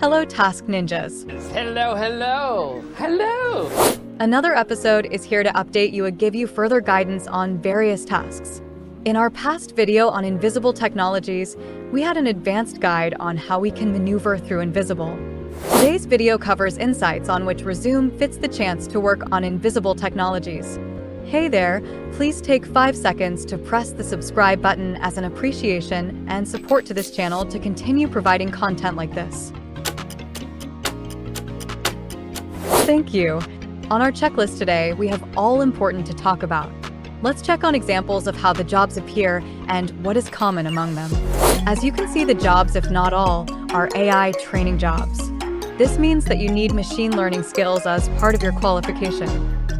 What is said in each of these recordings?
Hello, Task Ninjas. Hello, hello, hello! Another episode is here to update you and give you further guidance on various tasks. In our past video on invisible technologies, we had an advanced guide on how we can maneuver through invisible. Today's video covers insights on which Resume fits the chance to work on invisible technologies. Hey there, please take 5 seconds to press the subscribe button as an appreciation and support to this channel to continue providing content like this. Thank you. On our checklist today, we have all important to talk about. Let's check on examples of how the jobs appear and what is common among them. As you can see, the jobs, if not all, are AI training jobs. This means that you need machine learning skills as part of your qualification.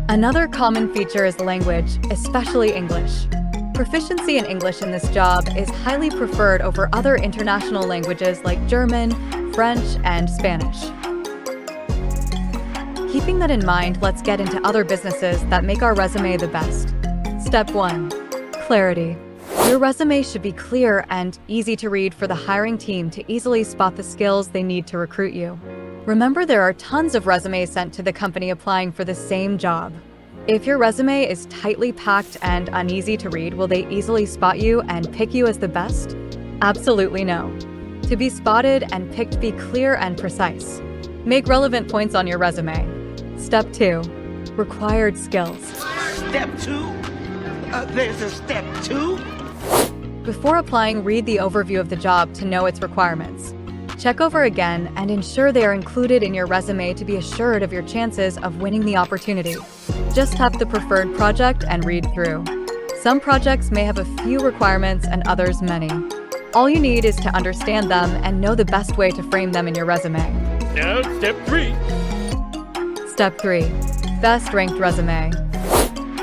Another common feature is language, especially English. Proficiency in English in this job is highly preferred over other international languages like German, French, and Spanish. Keeping that in mind, let's get into other businesses that make our resume the best. Step 1. Clarity. Your resume should be clear and easy to read for the hiring team to easily spot the skills they need to recruit you. Remember, there are tons of resumes sent to the company applying for the same job. If your resume is tightly packed and uneasy to read, will they easily spot you and pick you as the best? Absolutely no. To be spotted and picked, be clear and precise. Make relevant points on your resume. Step 2. Required skills. Step 2? There's a step 2? Before applying, read the overview of the job to know its requirements. Check over again and ensure they are included in your resume to be assured of your chances of winning the opportunity. Just tap the preferred project and read through. Some projects may have a few requirements and others many. All you need is to understand them and know the best way to frame them in your resume. Now, step 3. Step 3. Best ranked resume.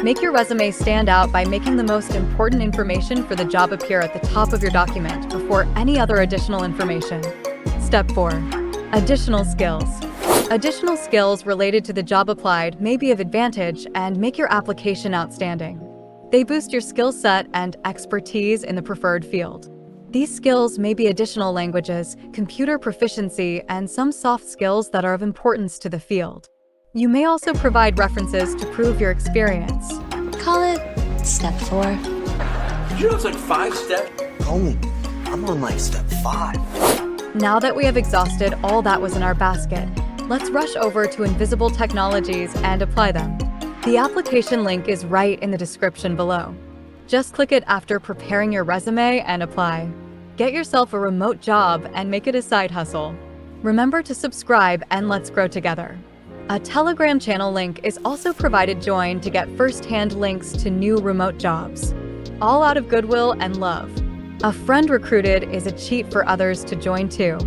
Make your resume stand out by making the most important information for the job appear at the top of your document before any other additional information. Step 4. Additional skills. Additional skills related to the job applied may be of advantage and make your application outstanding. They boost your skill set and expertise in the preferred field. These skills may be additional languages, computer proficiency, and some soft skills that are of importance to the field. You may also provide references to prove your experience. Call it step 4. You know it's like 5 steps? Homie, I'm on like step 5. Now that we have exhausted all that was in our basket, let's rush over to Invisible Technologies and apply them. The application link is right in the description below. Just click it after preparing your resume and apply. Get yourself a remote job and make it a side hustle. Remember to subscribe and let's grow together. A Telegram channel link is also provided. Join to get first-hand links to new remote jobs. All out of goodwill and love. A friend recruited is a cheat for others to join too.